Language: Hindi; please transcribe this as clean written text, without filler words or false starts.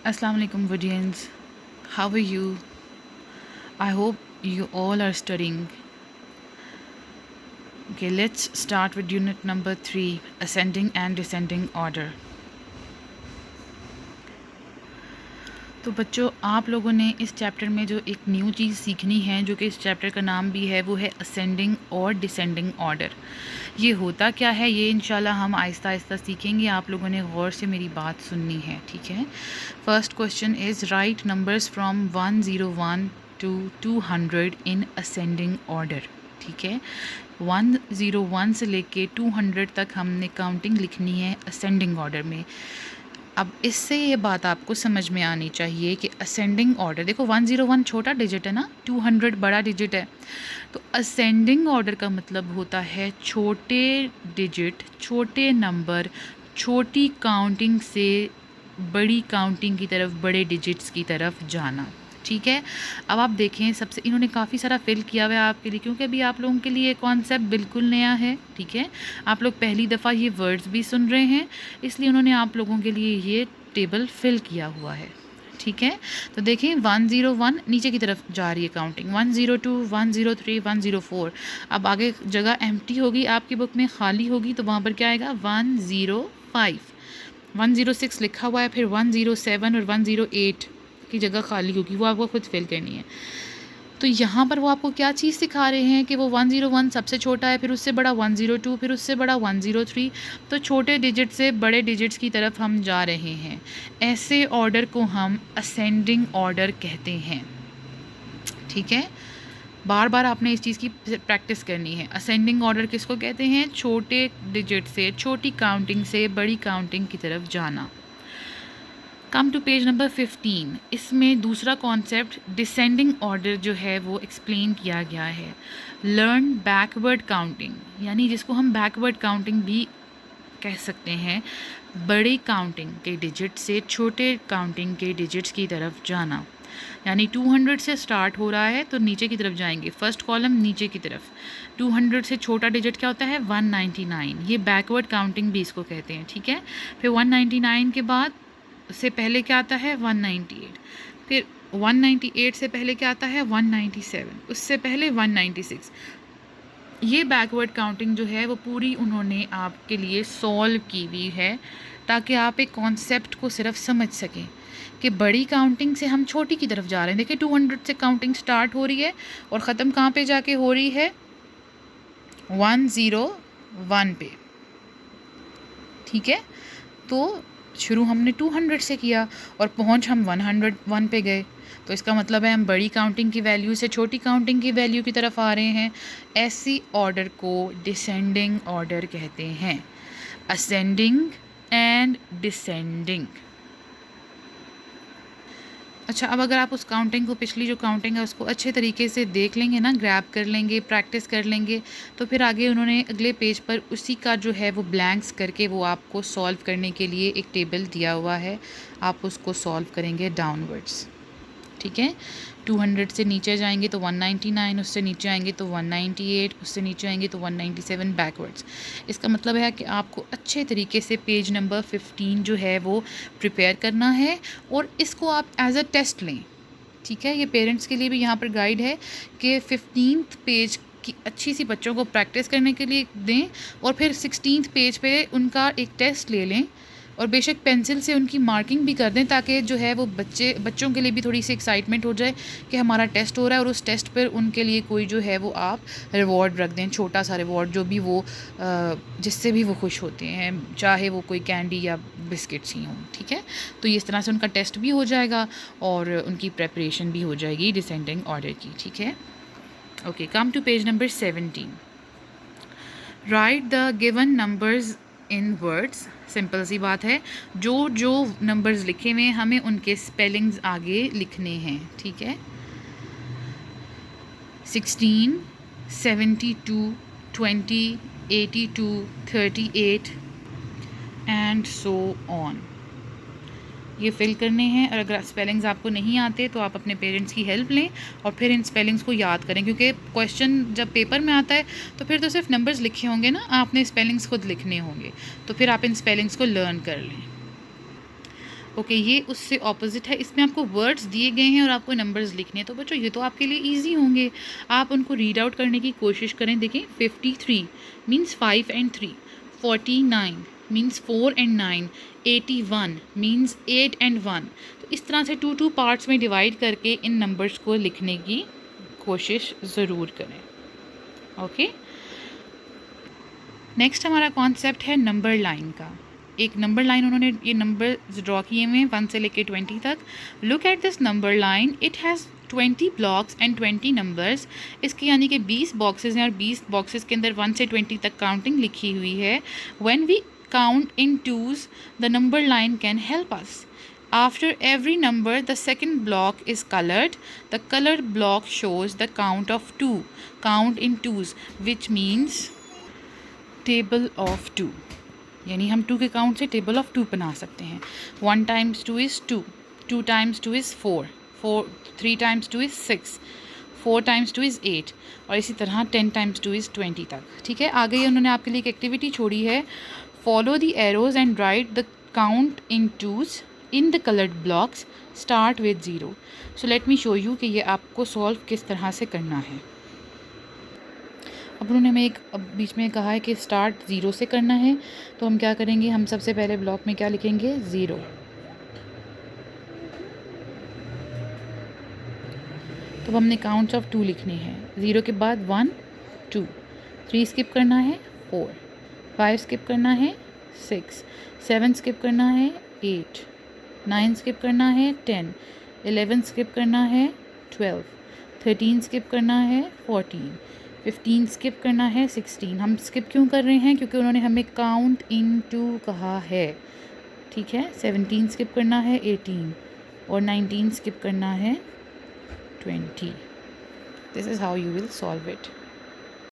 Assalamu alaikum Vidians. How are you? I hope you all are studying. Okay, let's start with unit number 3, ascending and descending order. तो बच्चों, आप लोगों ने इस चैप्टर में जो एक न्यू चीज़ सीखनी है, जो कि इस चैप्टर का नाम भी है, वो है असेंडिंग और डिसेंडिंग ऑर्डर। ये होता क्या है, ये इंशाल्लाह हम आहिस्ता आहिस्ता सीखेंगे। आप लोगों ने गौर से मेरी बात सुननी है, ठीक है। First question is write numbers from 101 to 200 in ascending order. ठीक है, 101 से लेके 200 तक हमने काउंटिंग लिखनी है असेंडिंग ऑर्डर में। अब इससे ये बात आपको समझ में आनी चाहिए कि असेंडिंग ऑर्डर, देखो 101 छोटा डिजिट है ना, 200 बड़ा डिजिट है। तो असेंडिंग ऑर्डर का मतलब होता है छोटे डिजिट, छोटे नंबर, छोटी काउंटिंग से बड़ी काउंटिंग की तरफ, बड़े डिजिट्स की तरफ जाना। ठीक है, अब आप देखें, सबसे इन्होंने काफ़ी सारा फिल किया हुआ है आपके लिए, क्योंकि अभी आप लोगों के लिए ये कॉन्सेप्ट बिल्कुल नया है। ठीक है, आप लोग पहली दफ़ा ये वर्ड्स भी सुन रहे हैं, इसलिए उन्होंने आप लोगों के लिए ये टेबल फिल किया हुआ है। ठीक है, तो देखें 101 नीचे की तरफ जा रही है काउंटिंग, 102, 103, 104। अब आगे जगह एम्प्टी होगी, आपकी बुक में खाली होगी, तो वहाँ पर क्या आएगा 105, 106 लिखा हुआ है, फिर 107 और 108 की जगह खाली होगी, वो आपको खुद फिल करनी है। तो यहाँ पर वो आपको क्या चीज़ सिखा रहे हैं कि वो 101 सबसे छोटा है, फिर उससे बड़ा 102, फिर उससे बड़ा 103। तो छोटे डिजिट से बड़े डिजिट्स की तरफ हम जा रहे हैं। ऐसे ऑर्डर को हम असेंडिंग ऑर्डर कहते हैं। ठीक है, बार बार आपने इस चीज़ की प्रैक्टिस करनी है। असेंडिंग ऑर्डर किसको कहते हैं? छोटे डिजिट से, छोटी काउंटिंग से बड़ी काउंटिंग की तरफ जाना। Come to page number 15। इसमें दूसरा कॉन्सेप्ट डिसेंडिंग ऑर्डर जो है वो एक्सप्लेन किया गया है। लर्न बैकवर्ड काउंटिंग, यानी जिसको हम बैकवर्ड काउंटिंग भी कह सकते हैं, बड़ी काउंटिंग के डिजिट से छोटे काउंटिंग के डिजिट्स की तरफ जाना। यानी 200 से स्टार्ट हो रहा है तो नीचे की तरफ जाएंगे, फर्स्ट कॉलम नीचे की तरफ। 200 से छोटा डिजिट क्या होता है? 199। ये बैकवर्ड काउंटिंग भी इसको कहते हैं। ठीक है, फिर 199 के बाद से पहले क्या आता है? 198। फिर 198 से पहले क्या आता है? 197। उससे पहले 196। ये बैकवर्ड काउंटिंग जो है वो पूरी उन्होंने आपके लिए सॉल्व की हुई है, ताकि आप एक कॉन्सेप्ट को सिर्फ समझ सकें कि बड़ी काउंटिंग से हम छोटी की तरफ जा रहे हैं। देखिए 200 से काउंटिंग स्टार्ट हो रही है और ख़त्म कहाँ पे जाके हो रही है? 101 पे। ठीक है, तो शुरू हमने 200 से किया और पहुंच हम 101 पे गए। तो इसका मतलब है हम बड़ी काउंटिंग की वैल्यू से छोटी काउंटिंग की वैल्यू की तरफ आ रहे हैं। ऐसी ऑर्डर को डिसेंडिंग ऑर्डर कहते हैं। Ascending and descending. अच्छा, अब अगर आप उस काउंटिंग को, पिछली जो काउंटिंग है उसको अच्छे तरीके से देख लेंगे ना, ग्रैब कर लेंगे, प्रैक्टिस कर लेंगे, तो फिर आगे उन्होंने अगले पेज पर उसी का जो है वो ब्लैंक्स करके वो आपको सॉल्व करने के लिए एक टेबल दिया हुआ है, आप उसको सॉल्व करेंगे डाउनवर्ड्स। ठीक है, 200 से नीचे जाएंगे तो 199, उससे नीचे आएंगे तो 198, उससे नीचे आएंगे तो 197 बैकवर्ड्स। इसका मतलब है कि आपको अच्छे तरीके से पेज नंबर 15 जो है वो प्रिपेयर करना है और इसको आप एज अ टेस्ट लें। ठीक है, ये पेरेंट्स के लिए भी यहाँ पर गाइड है कि 15th पेज की अच्छी सी बच्चों को प्रैक्टिस करने के लिए दें और फिर 16th पेज पे उनका एक टेस्ट ले लें और बेशक पेंसिल से उनकी मार्किंग भी कर दें, ताकि जो है वो बच्चों के लिए भी थोड़ी सी एक्साइटमेंट हो जाए कि हमारा टेस्ट हो रहा है, और उस टेस्ट पर उनके लिए कोई जो है वो आप रिवॉर्ड रख दें, छोटा सा रिवॉर्ड, जो भी वो जिससे भी वो खुश होते हैं, चाहे वो कोई कैंडी या बिस्किट्स ही हों। ठीक है, तो इस तरह से उनका टेस्ट भी हो जाएगा और उनकी प्रेपरेशन भी हो जाएगी डिसेंडिंग ऑर्डर की। ठीक है, okay, come to page number 17। Write the given numbers in words. Simple सी बात है, जो जो नंबर्स लिखे हुए हैं हमें उनके स्पेलिंग्स आगे लिखने हैं। ठीक है, 16, 72, 20, 82, 38 एंड सो ऑन, ये फिल करने हैं। और अगर स्पेलिंग्स आपको नहीं आते तो आप अपने पेरेंट्स की हेल्प लें और फिर इन स्पेलिंग्स को याद करें, क्योंकि क्वेश्चन जब पेपर में आता है तो फिर तो सिर्फ नंबर्स लिखे होंगे ना, आपने स्पेलिंग्स खुद लिखने होंगे, तो फिर आप इन स्पेलिंग्स को लर्न कर लें। ओके, ये उससे ऑपोजिट है। इसमें आपको वर्ड्स दिए गए हैं और आपको नंबर्स लिखने हैं, तो बच्चों ये तो आपके लिए इजी होंगे। आप उनको रीड आउट करने की कोशिश करें। देखें, 53 means 5 and 3, 49 means 4 and 9, 81 means 8 and 1। तो इस तरह से 2 पार्ट्स में डिवाइड करके इन नंबर्स को लिखने की कोशिश ज़रूर करें। ओके, नेक्स्ट हमारा कॉन्सेप्ट है नंबर लाइन का। एक नंबर लाइन उन्होंने ये नंबर ड्रॉ किए हुए हैं 1 से लेके 20 तक। Look at this number line, it has 20 blocks and 20 numbers. इसके यानी कि 20 बॉक्सेस हैं और 20 बॉक्सेस के अंदर 1 से 20 तक काउंटिंग लिखी हुई है। When we count in twos the number line can help us. After every number, the second block is colored. The colored block shows the count of 2. Count in twos, which means table of 2, यानी हम 2 के काउंट से टेबल ऑफ 2 बना सकते हैं। 1 times 2 is 2, 2 times 2 is 4, 3 times 2 is 6, 4 times 2 is 8 और इसी तरह 10 टाइम्स 2 इज़ 20 तक। ठीक है, आगे ये उन्होंने आपके लिए एक एक्टिविटी छोड़ी है। Follow the arrows and right the count in twos in the coloured blocks, start with 0। So let me show you कि ये आपको सॉल्व किस तरह से करना है। अब उन्होंने हमें एक बीच में कहा है कि स्टार्ट 0 से करना है, तो हम क्या करेंगे, हम सबसे पहले ब्लॉक में क्या लिखेंगे, 0। तो हमने काउंट्स ऑफ 2 लिखने हैं। 0 के बाद 1 2, 3 स्किप करना है 4, 5 स्किप करना है 6, 7 स्किप करना है 8, 9 स्किप करना है 10, 11 स्किप करना है 12, 13 स्किप करना है 14, 15 स्किप करना है 16। हम स्किप क्यों कर रहे हैं, क्योंकि उन्होंने हमें काउंट इन टू कहा है। ठीक है, 17 स्किप करना है 18 और 19 स्किप करना है 20। This is how you will solve it.